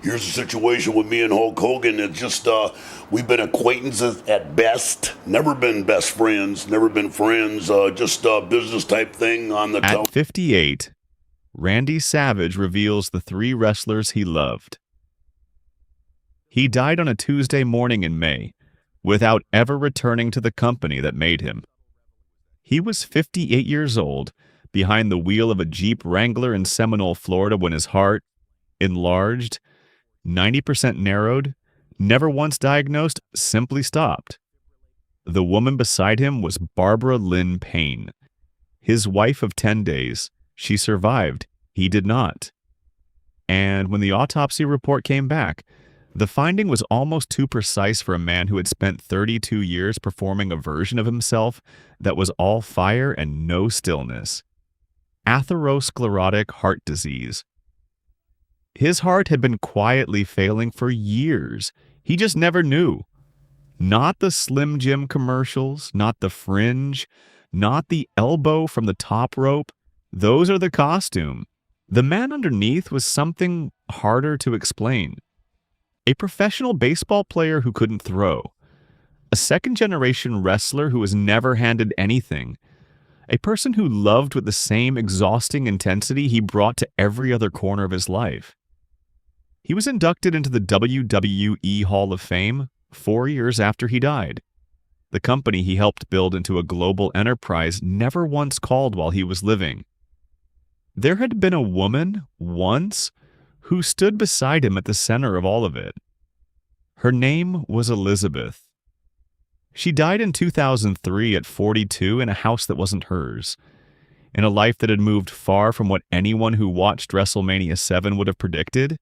here's the situation with me and Hulk Hogan. It's just, we've been acquaintances at best. Never been best friends, never been friends, just a business type thing on the At 58, Randy Savage reveals the three wrestlers he loved. He died on a Tuesday morning in May, without ever returning to the company that made him. He was 58 years old, behind the wheel of a Jeep Wrangler in Seminole, Florida, when his heart, enlarged, 90% narrowed, never once diagnosed, simply stopped. The woman beside him was Barbara Lynn Payne. His wife of 10 days, she survived. He did not. And when the autopsy report came back, the finding was almost too precise for a man who had spent 32 years performing a version of himself that was all fire and no stillness. Atherosclerotic heart disease. His heart had been quietly failing for years. He just never knew. Not the Slim Jim commercials, not the fringe, not the elbow from the top rope. Those are the costume. The man underneath was something harder to explain. A professional baseball player who couldn't throw. A second-generation wrestler who was never handed anything. A person who loved with the same exhausting intensity he brought to every other corner of his life. He was inducted into the WWE Hall of Fame 4 years after he died. The company he helped build into a global enterprise never once called while he was living. There had been a woman, once, who stood beside him at the center of all of it. Her name was Elizabeth. She died in 2003 at 42 in a house that wasn't hers, in a life that had moved far from what anyone who watched WrestleMania 7 would have predicted.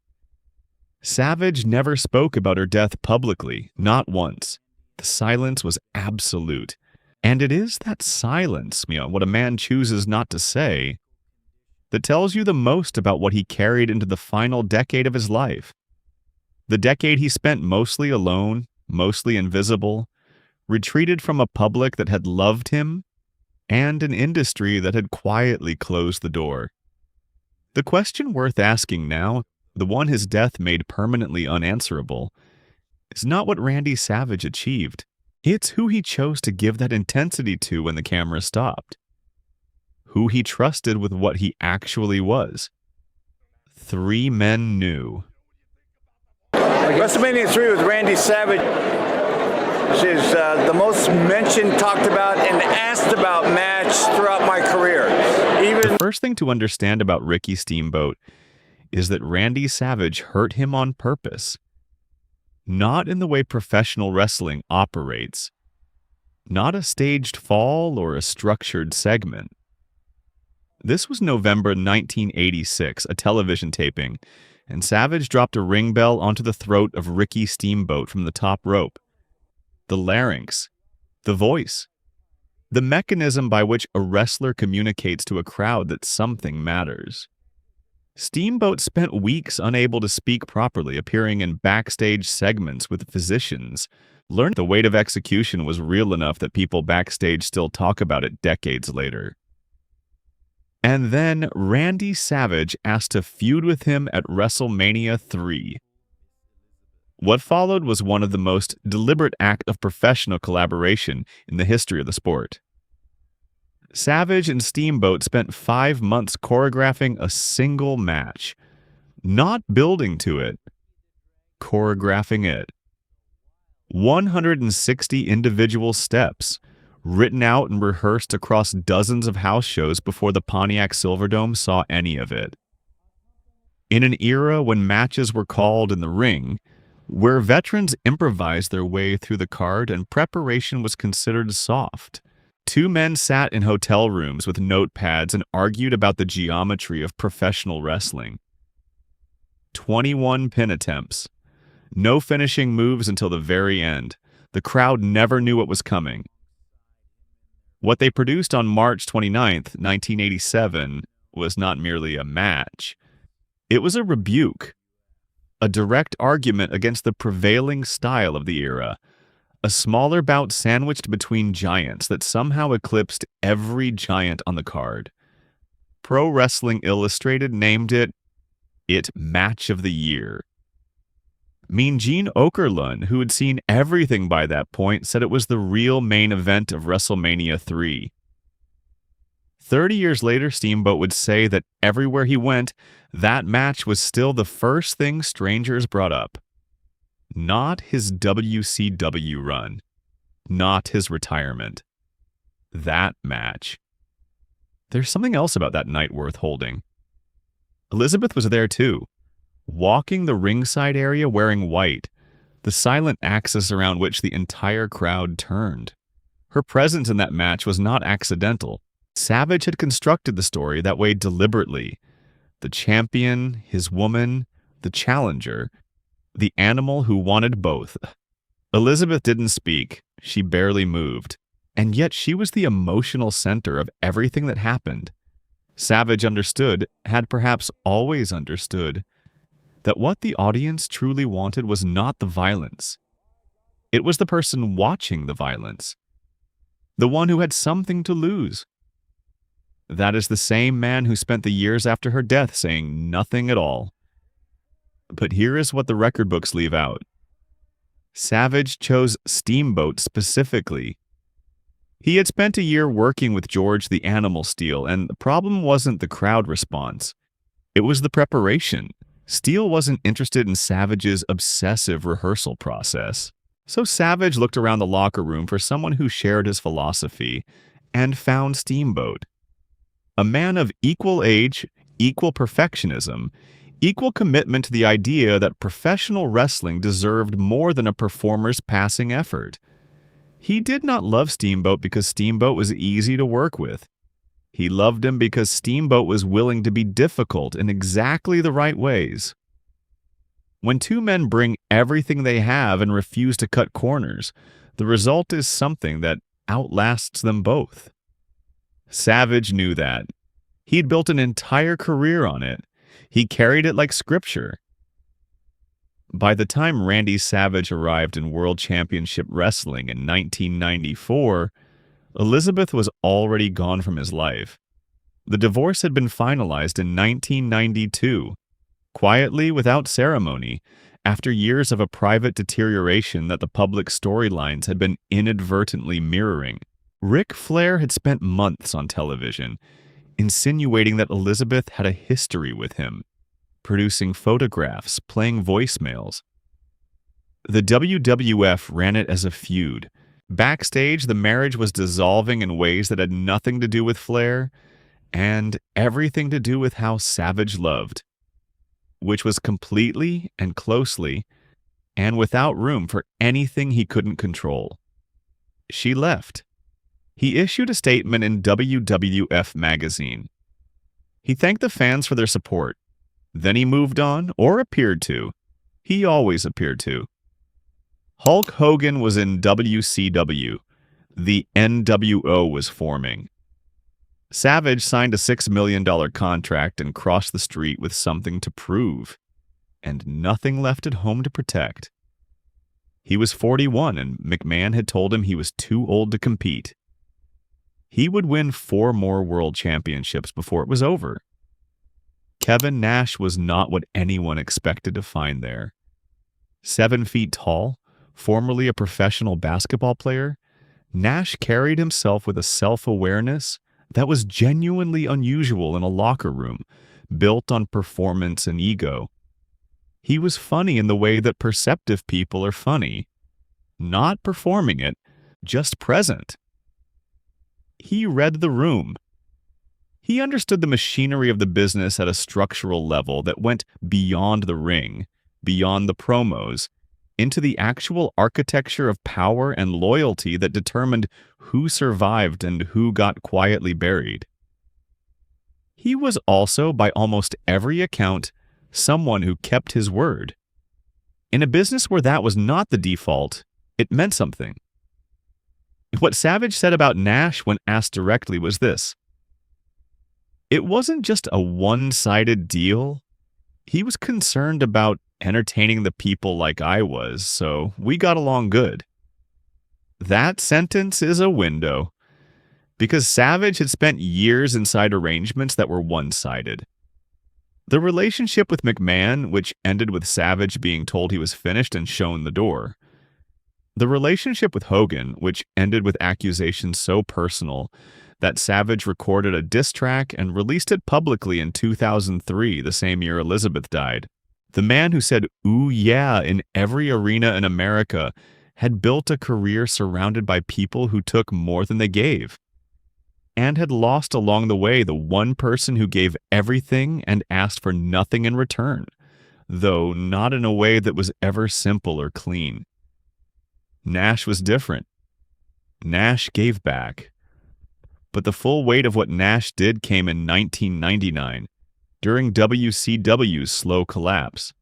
Savage never spoke about her death publicly, not once. The silence was absolute. And it is that silence, what a man chooses not to say, that tells you the most about what he carried into the final decade of his life. The decade he spent mostly alone, mostly invisible, retreated from a public that had loved him, and an industry that had quietly closed the door. The question worth asking now, the one his death made permanently unanswerable, is not what Randy Savage achieved. It's who he chose to give that intensity to when the camera stopped. Who he trusted with what he actually was. Three men knew. WrestleMania 3 with Randy Savage is the most mentioned, talked about, and asked about match throughout my career. The first thing to understand about Ricky Steamboat is that Randy Savage hurt him on purpose. Not in the way professional wrestling operates. Not a staged fall or a structured segment. This was November 1986, a television taping, and Savage dropped a ring bell onto the throat of Ricky Steamboat from the top rope. The larynx, the voice, the mechanism by which a wrestler communicates to a crowd that something matters. Steamboat spent weeks unable to speak properly, appearing in backstage segments with physicians, learned the weight of execution was real enough that people backstage still talk about it decades later. And then Randy Savage asked to feud with him at WrestleMania 3. What followed was one of the most deliberate acts of professional collaboration in the history of the sport. Savage and Steamboat spent 5 months choreographing a single match, not building to it, choreographing it. 160 individual steps, written out and rehearsed across dozens of house shows before the Pontiac Silverdome saw any of it. In an era when matches were called in the ring, where veterans improvised their way through the card and preparation was considered soft, two men sat in hotel rooms with notepads and argued about the geometry of professional wrestling. 21 pin attempts. No finishing moves until the very end. The crowd never knew what was coming. What they produced on March 29th, 1987, was not merely a match. It was a rebuke, a direct argument against the prevailing style of the era, a smaller bout sandwiched between giants that somehow eclipsed every giant on the card. Pro Wrestling Illustrated named it Match of the Year. Mean Gene Okerlund, who had seen everything by that point, said it was the real main event of WrestleMania 3. 30 years later, Steamboat would say that everywhere he went, that match was still the first thing strangers brought up. Not his WCW run. Not his retirement. That match. There's something else about that night worth holding. Elizabeth was there too, walking the ringside area wearing white, the silent axis around which the entire crowd turned. Her presence in that match was not accidental. Savage had constructed the story that way deliberately. The champion, his woman, the challenger, the animal who wanted both. Elizabeth didn't speak. She barely moved. And yet she was the emotional center of everything that happened. Savage understood, had perhaps always understood, that what the audience truly wanted was not the violence. It was the person watching the violence. The one who had something to lose. That is the same man who spent the years after her death saying nothing at all. But here is what the record books leave out. Savage chose Steamboat specifically. He had spent a year working with George the Animal Steele, and the problem wasn't the crowd response. It was the preparation. Steele wasn't interested in Savage's obsessive rehearsal process. So Savage looked around the locker room for someone who shared his philosophy, and found Steamboat. A man of equal age, equal perfectionism, equal commitment to the idea that professional wrestling deserved more than a performer's passing effort. He did not love Steamboat because Steamboat was easy to work with. He loved him because Steamboat was willing to be difficult in exactly the right ways. When two men bring everything they have and refuse to cut corners, the result is something that outlasts them both. Savage knew that. He'd built an entire career on it. He carried it like scripture. By the time Randy Savage arrived in World Championship Wrestling in 1994, Elizabeth was already gone from his life. The divorce had been finalized in 1992, quietly without ceremony, after years of a private deterioration that the public storylines had been inadvertently mirroring. Ric Flair had spent months on television, insinuating that Elizabeth had a history with him, producing photographs, playing voicemails. The WWF ran it as a feud. Backstage, the marriage was dissolving in ways that had nothing to do with Flair, and everything to do with how Savage loved, which was completely and closely, and without room for anything he couldn't control. She left. He issued a statement in WWF magazine. He thanked the fans for their support. Then he moved on, or appeared to. He always appeared to. Hulk Hogan was in WCW. The NWO was forming. Savage signed a $6 million contract and crossed the street with something to prove, and nothing left at home to protect. He was 41, and McMahon had told him he was too old to compete. He would win 4 more world championships before it was over. Kevin Nash was not what anyone expected to find there. 7 feet tall, formerly a professional basketball player, Nash carried himself with a self-awareness that was genuinely unusual in a locker room, built on performance and ego. He was funny in the way that perceptive people are funny, not performing it, just present. He read the room. He understood the machinery of the business at a structural level that went beyond the ring, beyond the promos, into the actual architecture of power and loyalty that determined who survived and who got quietly buried. He was also, by almost every account, someone who kept his word. In a business where that was not the default, it meant something. What Savage said about Nash when asked directly was this: it wasn't just a one-sided deal. He was concerned about entertaining the people like I was, so we got along good. That sentence is a window, because Savage had spent years inside arrangements that were one-sided. The relationship with McMahon, which ended with Savage being told he was finished and shown the door. The relationship with Hogan, which ended with accusations so personal that Savage recorded a diss track and released it publicly in 2003, the same year Elizabeth died. The man who said, "Ooh yeah," in every arena in America had built a career surrounded by people who took more than they gave, and had lost along the way the one person who gave everything and asked for nothing in return, though not in a way that was ever simple or clean. Nash was different. Nash gave back. But the full weight of what Nash did came in 1999, during WCW's slow collapse.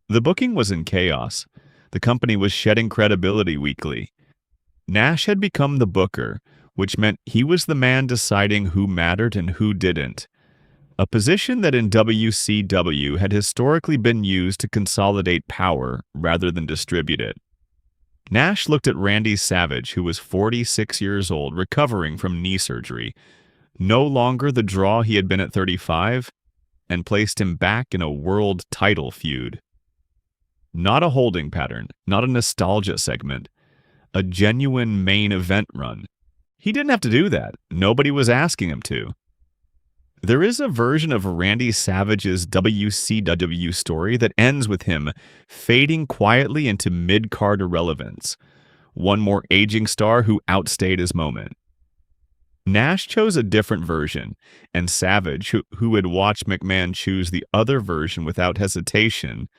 The booking was in chaos. The company was shedding credibility weekly. Nash had become the booker, which meant he was the man deciding who mattered and who didn't, a position that in WCW had historically been used to consolidate power rather than distribute it. Nash looked at Randy Savage, who was 46 years old, recovering from knee surgery, no longer the draw he had been at 35, and placed him back in a world title feud. Not a holding pattern, not a nostalgia segment, a genuine main event run. He didn't have to do that. Nobody was asking him to. There is a version of Randy Savage's WCW story that ends with him fading quietly into mid-card irrelevance, one more aging star who outstayed his moment. Nash chose a different version, and Savage, who had watched McMahon choose the other version without hesitation,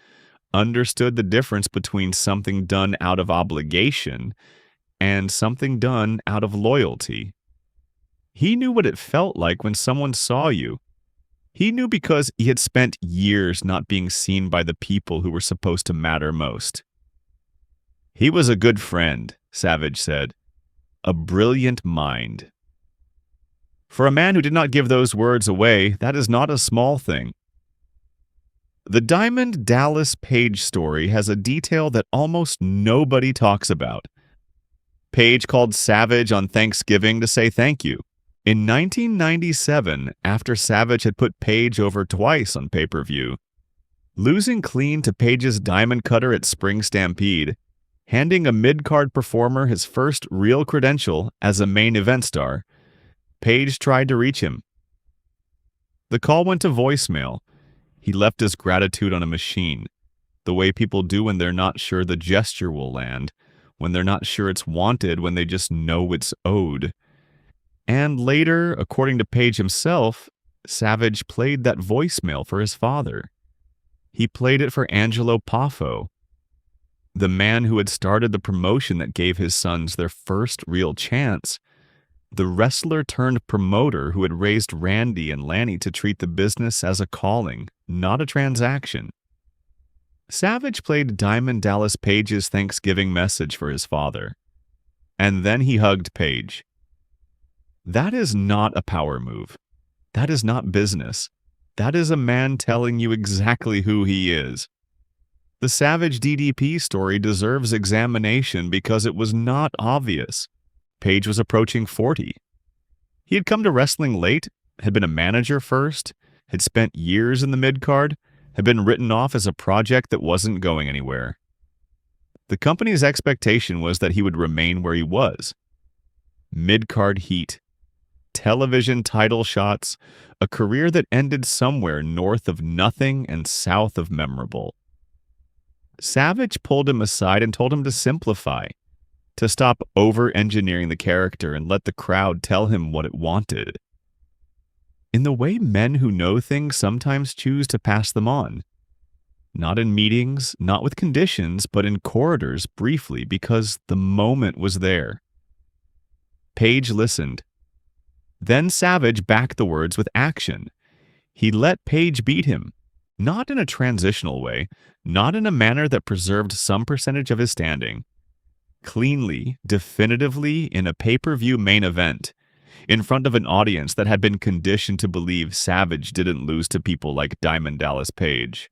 understood the difference between something done out of obligation and something done out of loyalty. He knew what it felt like when someone saw you. He knew because he had spent years not being seen by the people who were supposed to matter most. He was a good friend, Savage said. A brilliant mind. For a man who did not give those words away, that is not a small thing. The Diamond Dallas Page story has a detail that almost nobody talks about. Page called Savage on Thanksgiving to say thank you. In 1997, after Savage had put Page over twice on pay-per-view, losing clean to Page's diamond cutter at Spring Stampede, handing a mid-card performer his first real credential as a main event star, Page tried to reach him. The call went to voicemail. He left his gratitude on a machine, the way people do when they're not sure the gesture will land, when they're not sure it's wanted, when they just know it's owed. And later, according to Page himself, Savage played that voicemail for his father. He played it for Angelo Poffo, the man who had started the promotion that gave his sons their first real chance, the wrestler turned promoter who had raised Randy and Lanny to treat the business as a calling, not a transaction. Savage played Diamond Dallas Page's Thanksgiving message for his father, and then he hugged Page. That is not a power move. That is not business. That is a man telling you exactly who he is. The Savage DDP story deserves examination because it was not obvious. Page was approaching 40. He had come to wrestling late, had been a manager first, had spent years in the mid-card, had been written off as a project that wasn't going anywhere. The company's expectation was that he would remain where he was. Mid-card heat, television title shots, a career that ended somewhere north of nothing and south of memorable. Savage pulled him aside and told him to simplify, to stop over-engineering the character and let the crowd tell him what it wanted. In the way men who know things sometimes choose to pass them on. Not in meetings, not with conditions, but in corridors briefly because the moment was there. Page listened. Then Savage backed the words with action. He let Page beat him, not in a transitional way, not in a manner that preserved some percentage of his standing. Cleanly, definitively, in a pay-per-view main event, in front of an audience that had been conditioned to believe Savage didn't lose to people like Diamond Dallas Page.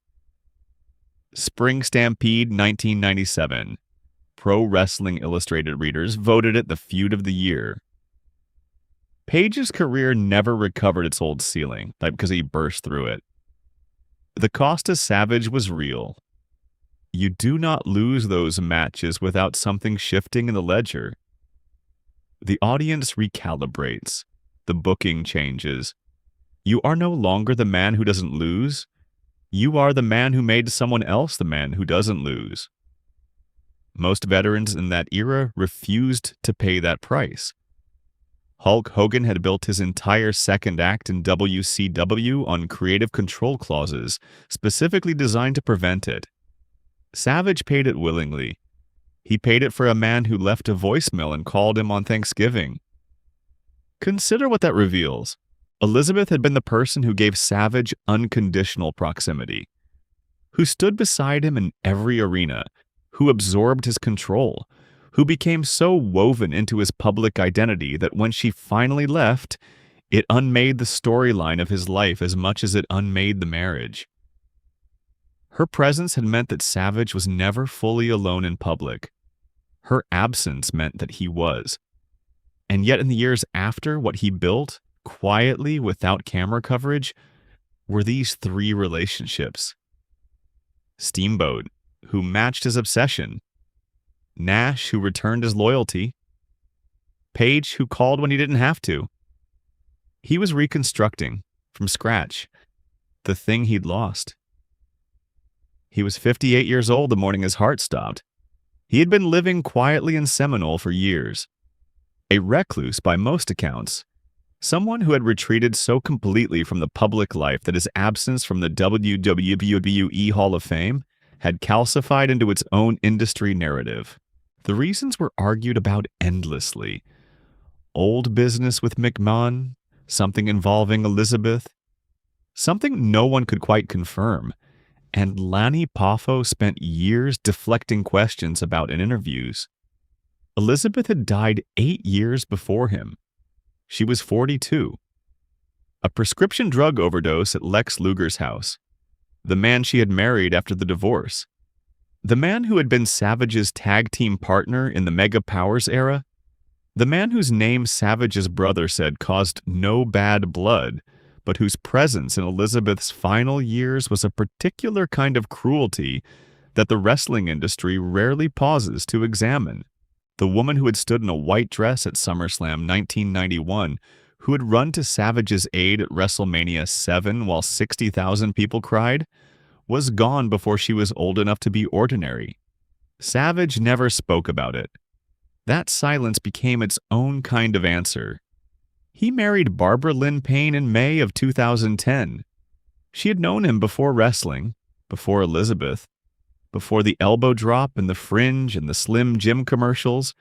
Spring Stampede 1997. Pro Wrestling Illustrated readers voted it the feud of the year. Page's career never recovered its old ceiling, because he burst through it. The cost to Savage was real. You do not lose those matches without something shifting in the ledger. The audience recalibrates. The booking changes. You are no longer the man who doesn't lose. You are the man who made someone else the man who doesn't lose. Most veterans in that era refused to pay that price. Hulk Hogan had built his entire second act in WCW on creative control clauses, specifically designed to prevent it. Savage paid it willingly. He paid it for a man who left a voicemail and called him on Thanksgiving. Consider what that reveals. Elizabeth had been the person who gave Savage unconditional proximity, who stood beside him in every arena, who absorbed his control, who became so woven into his public identity that when she finally left, it unmade the storyline of his life as much as it unmade the marriage. Her presence had meant that Savage was never fully alone in public. Her absence meant that he was. And yet in the years after, what he built, quietly without camera coverage, were these three relationships. Steamboat, who matched his obsession. Nash, who returned his loyalty. Page, who called when he didn't have to. He was reconstructing, from scratch, the thing he'd lost. He was 58 years old the morning his heart stopped. He had been living quietly in Seminole for years. A recluse by most accounts. Someone who had retreated so completely from the public life that his absence from the WWE Hall of Fame had calcified into its own industry narrative. The reasons were argued about endlessly. Old business with McMahon, something involving Elizabeth, something no one could quite confirm, and Lanny Poffo spent years deflecting questions about in interviews. Elizabeth had died 8 years before him. She was 42. A prescription drug overdose at Lex Luger's house. The man she had married after the divorce. The man who had been Savage's tag team partner in the Mega Powers era. The man whose name Savage's brother said caused no bad blood, but whose presence in Elizabeth's final years was a particular kind of cruelty that the wrestling industry rarely pauses to examine. The woman who had stood in a white dress at SummerSlam 1991, who had run to Savage's aid at WrestleMania 7 while 60,000 people cried, was gone before she was old enough to be ordinary. Savage never spoke about it. That silence became its own kind of answer. He married Barbara Lynn Payne in May of 2010. She had known him before wrestling, before Elizabeth, before the elbow drop and the fringe and the Slim Jim commercials,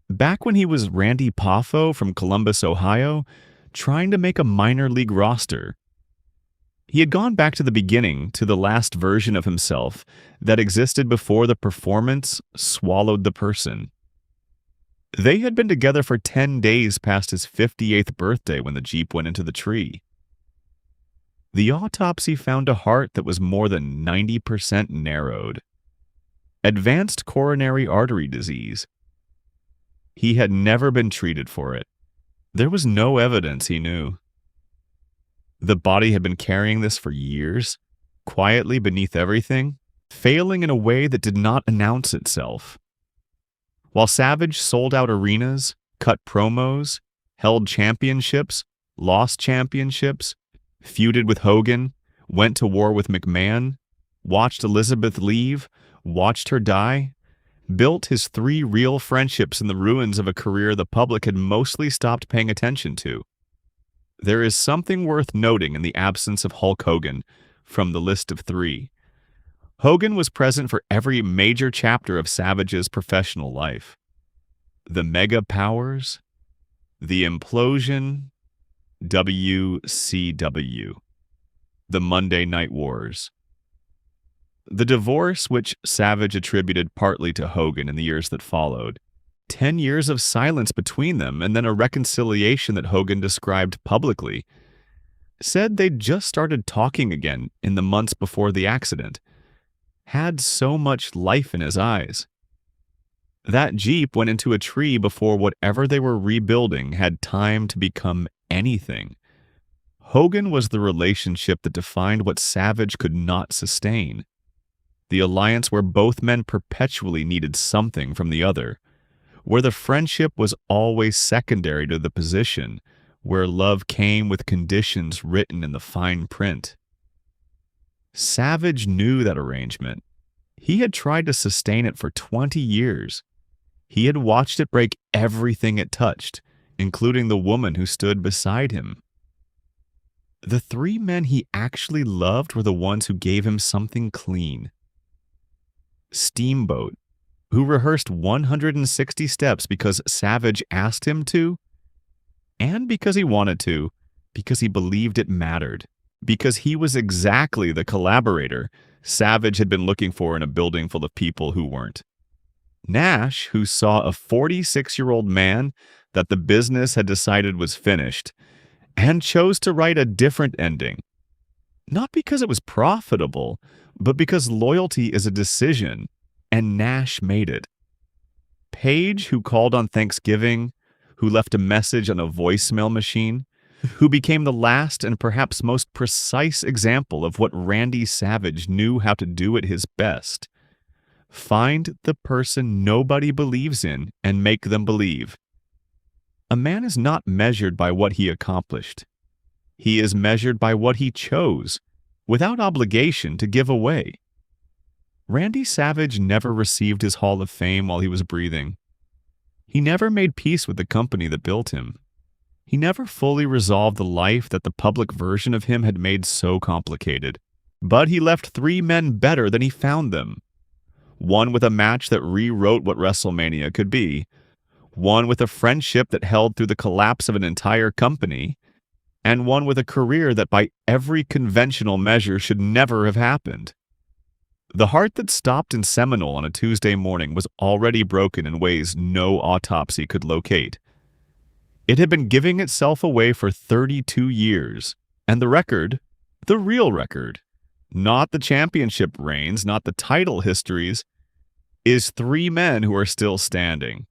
back when he was Randy Poffo from Columbus, Ohio, trying to make a minor league roster. He had gone back to the beginning, to the last version of himself that existed before the performance swallowed the person. They had been together for 10 days past his 58th birthday when the Jeep went into the tree. The autopsy found a heart that was more than 90% narrowed. Advanced coronary artery disease. He had never been treated for it. There was no evidence he knew. The body had been carrying this for years, quietly beneath everything, failing in a way that did not announce itself. While Savage sold out arenas, cut promos, held championships, lost championships, feuded with Hogan, went to war with McMahon, watched Elizabeth leave, watched her die, built his 3 real friendships in the ruins of a career the public had mostly stopped paying attention to. There is something worth noting in the absence of Hulk Hogan from the list of 3. Hogan was present for every major chapter of Savage's professional life. The Mega Powers, the Implosion, WCW, the Monday Night Wars. The divorce, which Savage attributed partly to Hogan in the years that followed. 10 years of silence between them, and then a reconciliation that Hogan described publicly. Said they'd just started talking again in the months before the accident. Had so much life in his eyes. That Jeep went into a tree before whatever they were rebuilding had time to become anything. Hogan was the relationship that defined what Savage could not sustain. The alliance where both men perpetually needed something from the other, where the friendship was always secondary to the position, where love came with conditions written in the fine print. Savage knew that arrangement. He had tried to sustain it for 20 years. He had watched it break everything it touched, including the woman who stood beside him. The three men he actually loved were the ones who gave him something clean. Steamboat, who rehearsed 160 steps because Savage asked him to, and because he wanted to, because he believed it mattered, because he was exactly the collaborator Savage had been looking for in a building full of people who weren't. Nash, who saw a 46-year-old man that the business had decided was finished, and chose to write a different ending. Not because it was profitable, but because loyalty is a decision, and Nash made it. Page, who called on Thanksgiving, who left a message on a voicemail machine, who became the last and perhaps most precise example of what Randy Savage knew how to do at his best. Find the person nobody believes in and make them believe. A man is not measured by what he accomplished. He is measured by what he chose, without obligation to give away. Randy Savage never received his Hall of Fame while he was breathing. He never made peace with the company that built him. He never fully resolved the life that the public version of him had made so complicated. But he left three men better than he found them. One with a match that rewrote what WrestleMania could be. One with a friendship that held through the collapse of an entire company. And one with a career that by every conventional measure should never have happened. The heart that stopped in Seminole on a Tuesday morning was already broken in ways no autopsy could locate. It had been giving itself away for 32 years, and the record, the real record, not the championship reigns, not the title histories, is three men who are still standing.